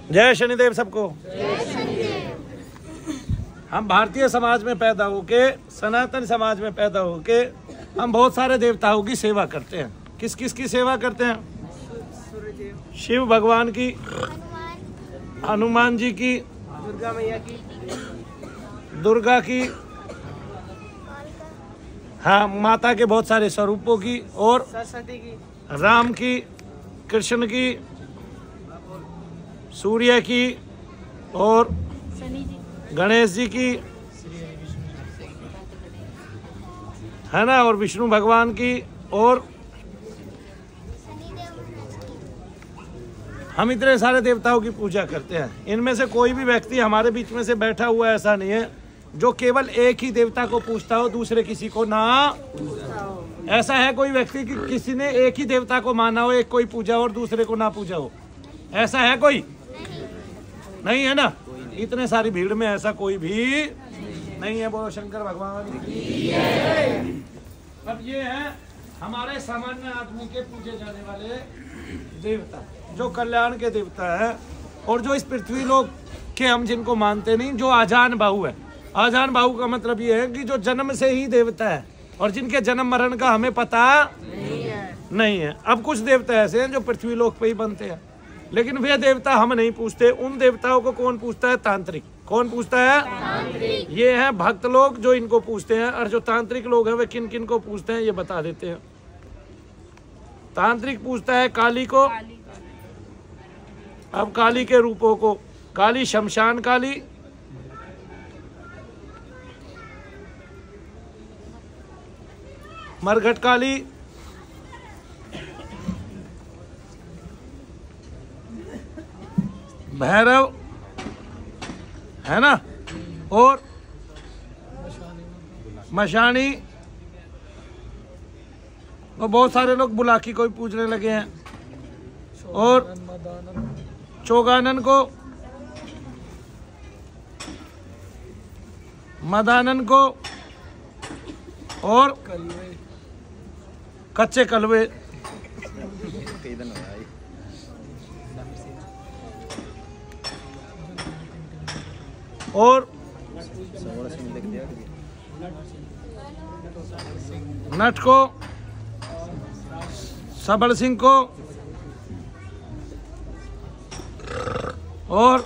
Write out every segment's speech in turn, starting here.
जय शनिदेव सबको। हम भारतीय समाज में पैदा होके, सनातन समाज में पैदा होके हम बहुत सारे देवताओं की सेवा करते हैं। किस किस की सेवा करते हैं? शिव भगवान की, हनुमान जी की, दुर्गा मैया की, दुर्गा की, हाँ माता के बहुत सारे स्वरूपों की, और सरस्वती की, राम की, कृष्ण की, सूर्य की, और गणेश जी की, है ना, और विष्णु भगवान की। और हम इतने सारे देवताओं की पूजा करते हैं। इनमें से कोई भी व्यक्ति हमारे बीच में से बैठा हुआ ऐसा नहीं है जो केवल एक ही देवता को पूजता हो, दूसरे किसी को ना। ऐसा है कोई व्यक्ति कि किसी ने एक ही देवता को माना हो, एक कोई पूजा हो और दूसरे को ना पूजा हो? ऐसा है कोई? नहीं है ना। इतने सारी भीड़ में ऐसा कोई भी नहीं है। बोलो शंकर भगवान की। अब ये है हमारे सामान्य आदमी के पूजे जाने वाले देवता, जो कल्याण के देवता है, और जो इस पृथ्वी लोक के हम जिनको मानते नहीं, जो आजान बाहु है। आजान बाहु का मतलब ये है कि जो जन्म से ही देवता है और जिनके जन्म मरण का हमें पता नहीं है। अब कुछ देवता ऐसे हैं जो पृथ्वी लोक पे ही बनते हैं, लेकिन वे देवता हम नहीं पूछते। उन देवताओं को कौन पूछता है? तांत्रिक। कौन पूछता है? तांत्रिक। ये हैं भक्त लोग जो इनको पूछते हैं। और जो तांत्रिक लोग हैं वे किन किन को पूछते हैं ये बता देते हैं। तांत्रिक पूछता है काली को। अब काली के रूपों को, काली शमशान काली, मरघट काली, भैरव, है ना, और मशानी, और बहुत सारे लोग बुलाकी को भी पूजने लगे हैं, और चोगानन को, मदानन को, और कच्चे कलवे, और नट को, सबल सिंह को, और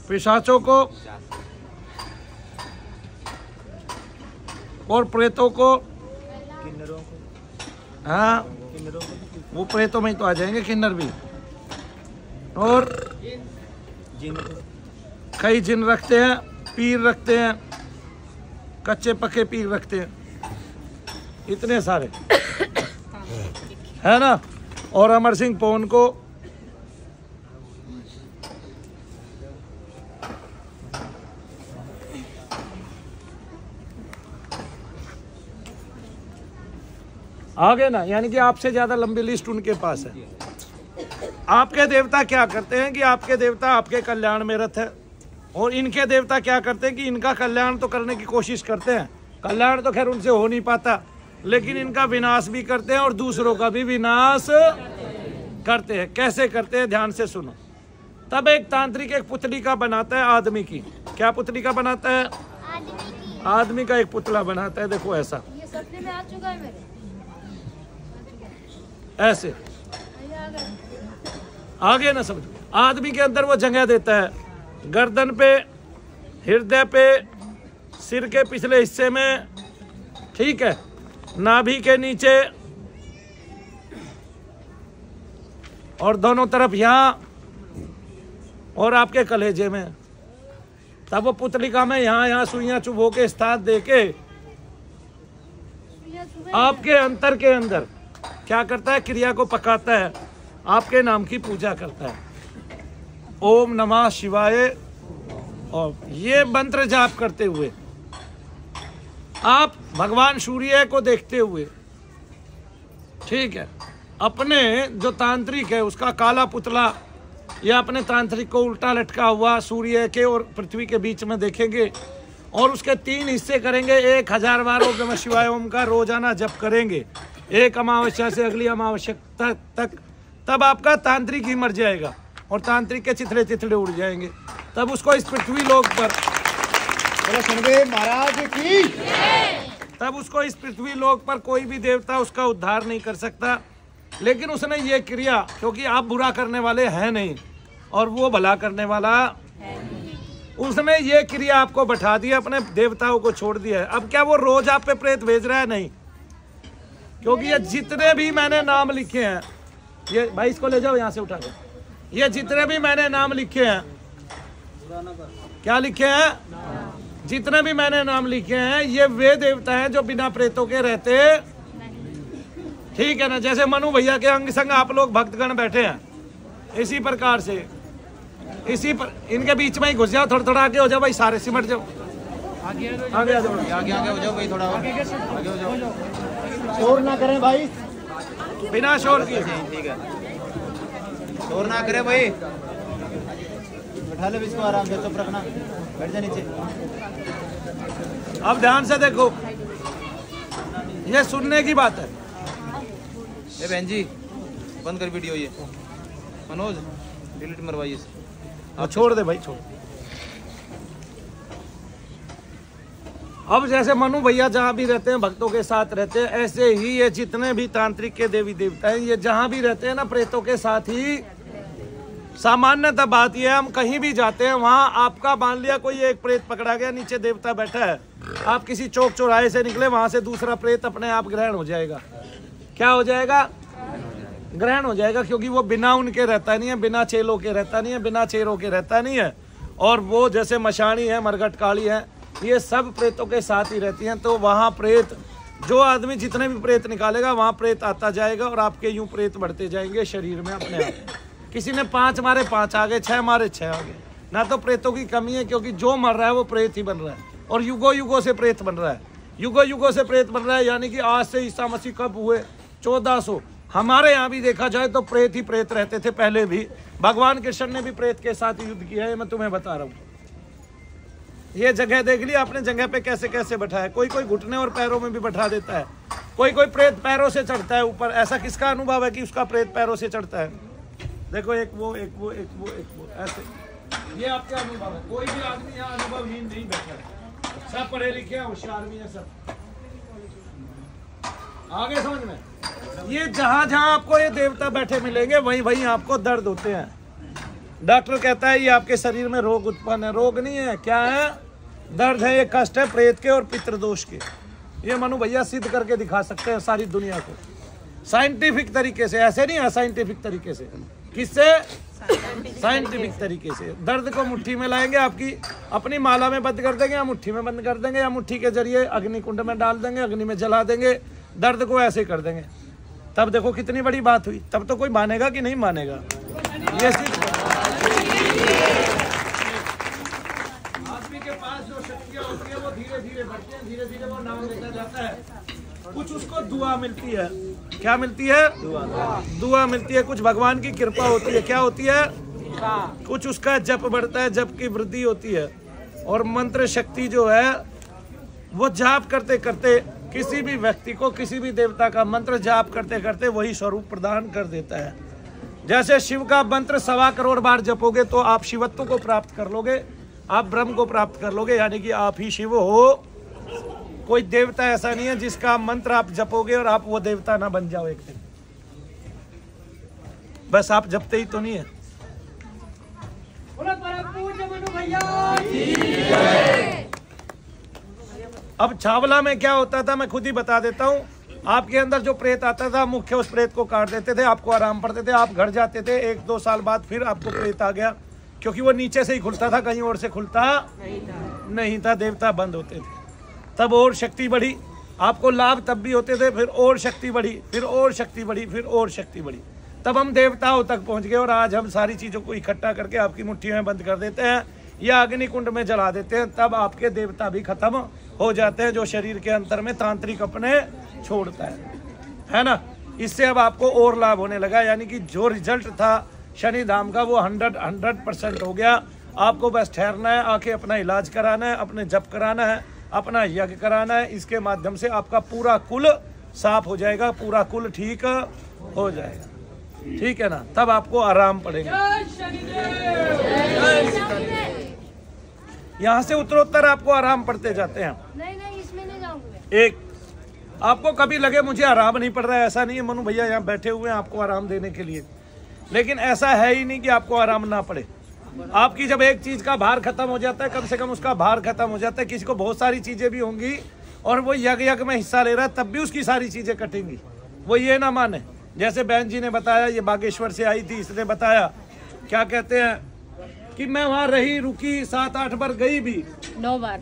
पिशाचों को, और प्रेतों को। हाँ, वो प्रेतों में ही तो आ जाएंगे किन्नर भी। और कई जिन रखते हैं, पीर रखते हैं, कच्चे पक्के पीर रखते हैं, इतने सारे, है ना। और अमर सिंह पवन को, आगे ना, यानी कि आपसे ज्यादा लंबी लिस्ट उनके पास है। आपके देवता क्या करते हैं कि आपके देवता आपके कल्याण में रत है, और इनके देवता क्या करते हैं कि इनका कल्याण तो करने की कोशिश करते हैं। कल्याण तो खैर उनसे हो नहीं पाता, लेकिन इनका विनाश भी करते हैं और दूसरों का भी विनाश करते हैं। कैसे करते हैं? ध्यान से सुनो। तब एक तांत्रिक एक पुतली का बनाता है, आदमी की। क्या पुतली का बनाता है? आदमी का एक पुतला बनाता है। देखो ऐसा, ये सपने में आ चुका है मेरे। ऐसे आगे ना समझो। आदमी के अंदर वो जगह देता है, गर्दन पे, हृदय पे, सिर के पिछले हिस्से में, ठीक है, नाभि के नीचे, और दोनों तरफ यहाँ, और आपके कलेजे में। तब वो पुतलिका में यहाँ सुइयां चुभो के स्थान दे के आपके अंतर के अंदर क्या करता है? क्रिया को पकाता है, आपके नाम की पूजा करता है। ओम नमः शिवाय, और ये मंत्र जाप करते हुए आप भगवान सूर्य को देखते हुए, ठीक है, अपने जो तांत्रिक है उसका काला पुतला या अपने तांत्रिक को उल्टा लटका हुआ सूर्य के और पृथ्वी के बीच में देखेंगे, और उसके 3 हिस्से करेंगे। 1000 बार ओम नमः शिवाय ओम का रोजाना जप करेंगे। एक अमावस्या से अगली अमावस्या तक तब आपका तांत्रिक ही मर जाएगा और तांत्रिक के चिथड़े चिथड़े उड़ जाएंगे। तब उसको इस पृथ्वी लोक पर महाराज की, तब उसको इस पृथ्वी लोक पर कोई भी देवता उसका उद्धार नहीं कर सकता। लेकिन उसने ये क्रिया, क्योंकि आप बुरा करने वाले हैं नहीं और वो भला करने वाला, उसने ये क्रिया आपको बैठा दी, अपने देवताओं को छोड़ दिया है। अब क्या वो रोज आप पे प्रेत भेज रहा है? नहीं, क्योंकि ये जितने भी मैंने नाम लिखे हैं, ये भाई इसको ले जाओ यहाँ से उठा कर, ये जितने भी मैंने नाम लिखे हैं, क्या लिखे हैं? जितने भी मैंने नाम लिखे हैं ये वे देवता हैं जो बिना प्रेतों के रहते, ठीक है ना। जैसे मनु भैया के अंग संग आप लोग भक्तगण बैठे हैं, इसी प्रकार से इसी पर इनके बीच में ही घुस जाओ, थोड़ा थोड़ा आगे हो जाओ भाई, सारे सिमट जाओ, आगे आ जाओ, आगे हो जाओ भाई, थोड़ा आगे हो जाओ, शोर ना करें भाई, बिना शोर किए, ठीक है, शोर ना करें भाई, बैठा ले इसको आराम से, चुप रखना, बैठ जा नीचे। अब ध्यान से देखो, ये सुनने की बात है। ए बहन जी बंद कर वीडियो, ये मनोज डिलीट मरवाइए, अब छोड़ दे भाई, छोड़। अब जैसे मनु भैया जहाँ भी रहते हैं भक्तों के साथ रहते हैं, ऐसे ही ये जितने भी तांत्रिक के देवी देवता हैं ये जहाँ भी रहते हैं ना प्रेतों के साथ ही। सामान्यतः बात यह है, हम कहीं भी जाते हैं वहाँ आपका मान लिया कोई एक प्रेत पकड़ा गया, नीचे देवता बैठा है, आप किसी चौक चौराहे से निकले, वहां से दूसरा प्रेत अपने आप ग्रहण हो जाएगा। क्या हो जाएगा? ग्रहण हो जाएगा, क्योंकि वो बिना उनके रहता नहीं है, बिना चेलों के रहता नहीं है, बिना चेरों के रहता नहीं है। और वो जैसे मशानी है, मरघट काली है, ये सब प्रेतों के साथ ही रहती हैं। तो वहाँ प्रेत, जो आदमी जितने भी प्रेत निकालेगा वहाँ प्रेत आता जाएगा और आपके यूं प्रेत बढ़ते जाएंगे शरीर में अपने आप। किसी ने 5 मारे 5 आ गए, 6 मारे 6 आ गए। ना तो प्रेतों की कमी है, क्योंकि जो मर रहा है वो प्रेत ही बन रहा है और युगों युगों से प्रेत बन रहा है, युगों युगों से प्रेत बन रहा है। यानी कि आज से ईसा मसीह कब हुए? 1400। हमारे यहाँ भी देखा जाए तो प्रेत ही प्रेत रहते थे पहले भी। भगवान कृष्ण ने भी प्रेत के साथ युद्ध किया है, मैं तुम्हें बता रहा हूँ। ये जगह देख ली आपने, जगह पे कैसे कैसे बैठा है। कोई कोई घुटने और पैरों में भी बैठा देता है, कोई कोई प्रेत पैरों से चढ़ता है ऊपर। ऐसा किसका अनुभव है कि उसका प्रेत पैरों से चढ़ता है? देखो, एक वो एक वो एक वो एक वो, ऐसे। ये आपका अनुभव है। कोई भी आदमी यहाँ अनुभवहीन नहीं बैठा है, सब पढ़े लिखे हैं, होशियार भी है सब। आगे समझ में? ये जहां जहां आपको ये देवता बैठे मिलेंगे वहीं वहीं आपको दर्द होते हैं। डॉक्टर कहता है ये आपके शरीर में रोग उत्पन्न है। रोग नहीं है, क्या है? दर्द है, ये कष्ट है प्रेत के और पितृदोष के। ये मनु भैया सिद्ध करके दिखा सकते हैं सारी दुनिया को, साइंटिफिक तरीके से। ऐसे नहीं है, साइंटिफिक तरीके से। किससे? साइंटिफिक तरीके से। दर्द को मुट्ठी में लाएंगे, आपकी अपनी माला में बंद कर देंगे या मुट्ठी में बंद कर देंगे, या मुट्ठी के जरिए अग्नि कुंड में डाल देंगे, अग्नि में जला देंगे, दर्द को ऐसे कर देंगे। तब देखो कितनी बड़ी बात हुई। तब तो कोई मानेगा कि नहीं मानेगा? ये आदमी के पास जो शक्तियाँ होती है वो धीरे धीरे बढ़ती है, धीरे धीरे वो नाम लेता जाता है। कुछ उसको दुआ मिलती है। क्या मिलती है? दुआ मिलती है। कुछ भगवान की कृपा होती है। क्या होती है? कुछ उसका जप बढ़ता है, जप की वृद्धि होती है। और मंत्र शक्ति जो है वो जाप करते करते किसी भी व्यक्ति को, किसी भी देवता का मंत्र जाप करते करते वही स्वरूप प्रदान कर देता है। जैसे शिव का मंत्र 1.25 करोड़ बार जपोगे तो आप शिवत्व को प्राप्त कर लोगे, आप ब्रह्म को प्राप्त कर लोगे, यानी कि आप ही शिव हो। कोई देवता ऐसा नहीं है जिसका मंत्र आप जपोगे और आप वो देवता ना बन जाओ एक दिन। बस आप जपते ही तो नहीं है। अब छावला में क्या होता था मैं खुद ही बता देता हूँ। आपके अंदर जो प्रेत आता था, मुख्य उस प्रेत को काट देते थे, आपको आराम पड़ते थे, आप घर जाते थे। 1-2 साल बाद फिर आपको प्रेत आ गया, क्योंकि वो नीचे से ही खुलता था, कहीं और से खुलता नहीं था। देवता बंद होते थे, तब और शक्ति बढ़ी। आपको लाभ तब भी होते थे, फिर और शक्ति बढ़ी, फिर और शक्ति बढ़ी, फिर और शक्ति बढ़ी। तब हम देवताओं तक पहुंच गए और आज हम सारी चीज़ों को इकट्ठा करके आपकी मुट्ठी में बंद कर देते हैं या अग्नि कुंड में जला देते हैं। तब आपके देवता भी खत्म हो जाते हैं जो शरीर के अंतर में तांत्रिक अपने छोड़ता है ना। इससे अब आपको और लाभ होने लगा, यानी कि जो रिजल्ट था शनि धाम का वो 100% हो गया। आपको बस ठहरना है, आके अपना इलाज कराना है, अपने जप कराना है, अपना यज्ञ कराना है। इसके माध्यम से आपका पूरा कुल साफ हो जाएगा, पूरा कुल ठीक हो जाएगा। ठीक है ना, तब आपको आराम पड़ेगा। यहाँ से उत्तरोत्तर आपको आराम पड़ते जाते हैं। नहीं नहीं, इसमें नहीं जाऊंगी। एक आपको कभी लगे मुझे आराम नहीं पड़ रहा है, ऐसा नहीं है। मनु भैया यहाँ बैठे हुए हैं आपको आराम देने के लिए, लेकिन ऐसा है ही नहीं कि आपको आराम ना पड़े। आपकी जब एक चीज का भार खत्म हो जाता है, कम से कम उसका भार खत्म हो जाता है। किसी को बहुत सारी चीजें भी होंगी और वो यज्ञ में हिस्सा ले रहा है, तब भी उसकी सारी चीजें कटेंगी। वो ये ना माने, जैसे बहन जी ने बताया, ये बागेश्वर से आई थी, इसने बताया क्या कहते हैं कि मैं वहाँ रही, रुकी, 7-8 बार गई भी, 9 बार,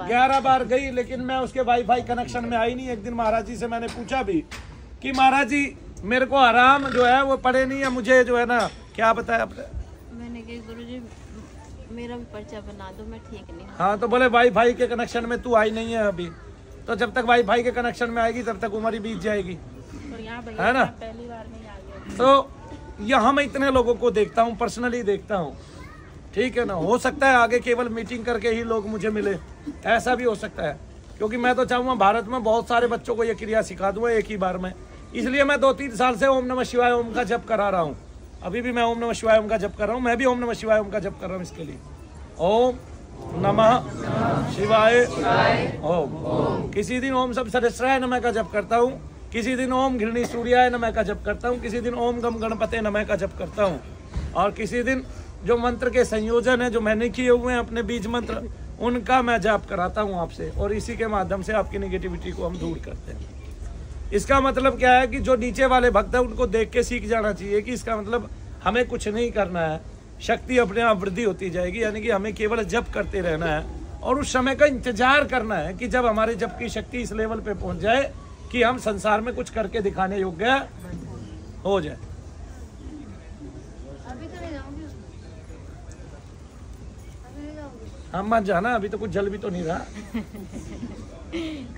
11 बार गई, लेकिन मैं उसके वाईफाई कनेक्शन में आई नहीं। एक दिन महाराज जी से मैंने पूछा भी कि महाराज जी मेरे को आराम जो है वो पड़े नहीं है, मुझे जो है ना, क्या बताया आपने? मैंने कहा गुरुजी मेरा भी पर्चा बना दो, मैं ठीक नहीं। हाँ, तो बोले वाईफाई के कनेक्शन में तू आई नहीं है अभी, तो जब तक वाईफाई के कनेक्शन में आएगी तब तक उम्र ही बीत जाएगी, है ना। पहली बार नहीं आ गया। तो यहाँ मैं इतने लोगों को देखता हूँ, पर्सनली देखता हूँ, ठीक है ना। हो सकता है आगे केवल मीटिंग करके ही लोग मुझे मिले, ऐसा भी हो सकता है, क्योंकि मैं तो चाहूँगा भारत में बहुत सारे बच्चों को ये क्रिया सिखा दूंगा एक ही बार में। इसलिए मैं 2-3 साल से ओम नमः शिवाय ओम का जप करा रहा हूँ। अभी भी मैं ओम नमः शिवाय ओम का जप कर रहा हूँ, मैं भी ओम नमः शिवाय ओम का जप कर रहा हूँ। इसके लिए ओम नमः शिवाय ओम। किसी दिन ओम सब सहस्राय नमः का जप करता हूँ, किसी दिन ओम घृणी सूर्याय नमः का जप करता हूँ, किसी दिन ओम गम गणपते नमः का जप करता हूँ, और किसी दिन जो मंत्र के संयोजन है जो मैंने किए हुए हैं अपने बीज मंत्र, उनका मैं जाप कराता हूँ आपसे, और इसी के माध्यम से आपकी नेगेटिविटी को हम दूर करते हैं। इसका मतलब क्या है कि जो नीचे वाले भक्त हैं उनको देख के सीख जाना चाहिए कि इसका मतलब हमें कुछ नहीं करना है, शक्ति अपने आप वृद्धि होती जाएगी, यानी कि हमें केवल जप करते रहना है और उस समय का इंतजार करना है कि जब हमारे जप की शक्ति इस लेवल पे पहुंच जाए कि हम संसार में कुछ करके दिखाने योग्य हो जाए। अभी तो नहीं जाऊंगी, अभी नहीं जाऊंगी। हम मत जाना, अभी तो कुछ जल भी तो नहीं रहा।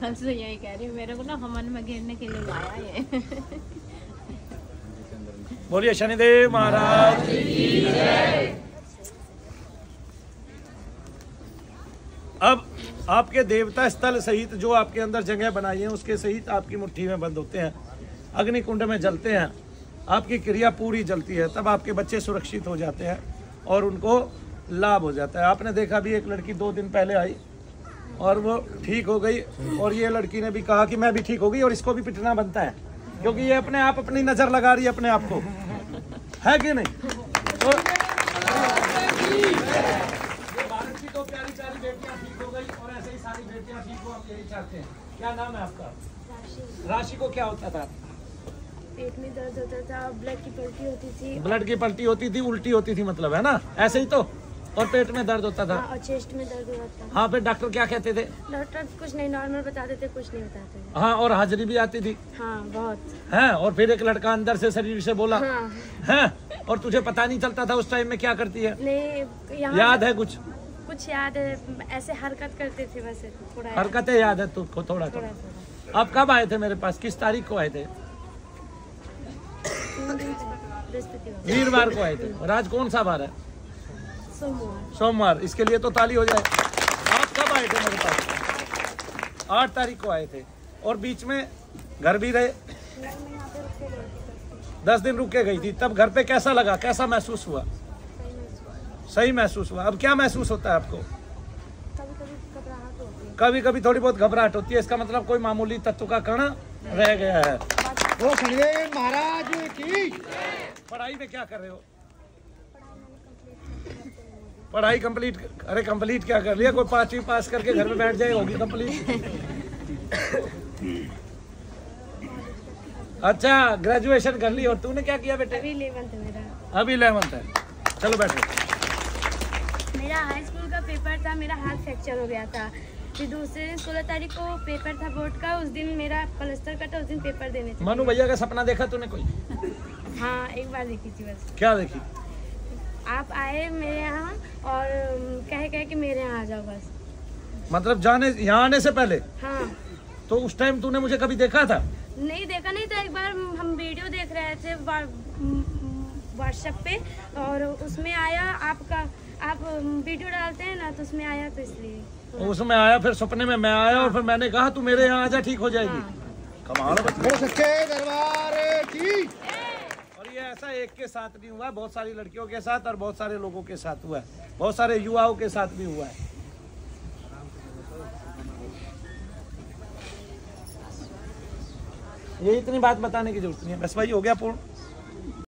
कल से यही कह रही हूँ, मेरे को ना हवन में घेरने के लिए लाया ये। बोलिए शनिदेव महाराज की जय। अब आपके देवता स्थल सहित जो आपके अंदर जगह बनाई है उसके सहित आपकी मुट्ठी में बंद होते हैं, अग्नि कुंड में जलते हैं, आपकी क्रिया पूरी जलती है, तब आपके बच्चे सुरक्षित हो जाते हैं और उनको लाभ हो जाता है। आपने देखा भी एक लड़की 2 दिन पहले आई और वो ठीक हो गई, और ये लड़की ने भी कहा कि मैं भी ठीक हो गई, और इसको भी पिटना बनता है क्योंकि ये अपने आप अपनी नजर लगा रही है अपने आप को, है कि नहीं। तो भारत की 2 प्यारी बेटियां ठीक हो गई और ऐसे ही सारी बेटियां ठीक हो, आप यही चाहते हैं। क्या नाम है आपका? राशि को क्या होता था? पेट में दर्द होता था, ब्लड की पलटी होती थी। ब्लड की पलटी होती थी, उल्टी होती थी, मतलब है ना, ऐसे ही तो, और पेट में दर्द होता था। और चेस्ट में दर्द होता था। हाँ, फिर डॉक्टर क्या कहते थे? डॉक्टर कुछ नहीं, नॉर्मल बताते थे, कुछ नहीं बताते थे। हाँ, और हाजिरी भी आती थी। हाँ बहुत। है, और फिर एक लड़का अंदर से शरीर से बोला हाँ। है, और तुझे पता नहीं चलता था उस टाइम में क्या करती है? नहीं, यहाँ याद है कुछ? कुछ याद है, ऐसे हरकत करते थे बस, थोड़ा हरकतें याद है तुमको? थोड़ा थोड़ा। आप कब आए थे मेरे पास, किस तारीख को आए थे? वीरवार को आए थे। और आज कौन सा बार है? सोमवार। इसके लिए तो ताली हो जाए। आप कब आए थे मेरे पास? 8 तारीख को आए थे, और बीच में घर भी रहे, 10 दिन रुक के गई थी। तब घर पे कैसा लगा, कैसा महसूस हुआ? सही महसूस हुआ। अब क्या महसूस होता है आपको? कभी कभी थोड़ी बहुत घबराहट होती है, इसका मतलब कोई मामूली तत्व का कण रह गया है। वो शनिदेव महाराज की। पढ़ाई में क्या कर रहे हो? पढ़ाई कंप्लीट? अरे कंप्लीट क्या कर लिया, कोई 5वीं पास करके घर में बैठ जाए, होगी कंप्लीट। अच्छा, ग्रेजुएशन कर ली। और तूने क्या किया बेटे? अभी 11th है मेरा। अभी 11th है। चलो बैठो। मेरा हाई स्कूल का पेपर था, मेरा हाथ फ्रैक्चर हो गया था। फिर दूसरे दिन 16 तारीख को पेपर था बोर्ड का, उस दिन मेरा प्लास्टर कटा, उस दिन पेपर देने थे। मनु भैया का सपना देखा तूने कोई? हाँ, एक बार देखी थी बस। क्या देखी? आप आए मेरे यहाँ और कहे कि मेरे यहाँ आ जाओ बस। मतलब जाने यहाँ आने से पहले? हाँ। तो उस टाइम तूने मुझे कभी देखा था? नहीं, देखा नहीं था। एक बार हम वीडियो देख रहे थे व्हाट्सएप पे, और उसमें आया आपका, आप वीडियो डालते हैं ना, तो उसमें आया, तो इसलिए उसमें आया। फिर सपने में मैं आया, और फिर मैंने कहा तू मेरे यहाँ आ जा, ठीक हो जाएगी। हाँ। कमाल। सच्चे दरबार की। ऐसा एक के साथ नहीं हुआ, बहुत सारी लड़कियों के साथ और बहुत सारे लोगों के साथ हुआ है, बहुत सारे युवाओं के साथ भी हुआ है। ये इतनी बात बताने की जरूरत नहीं है, बस भाई हो गया पूर्ण।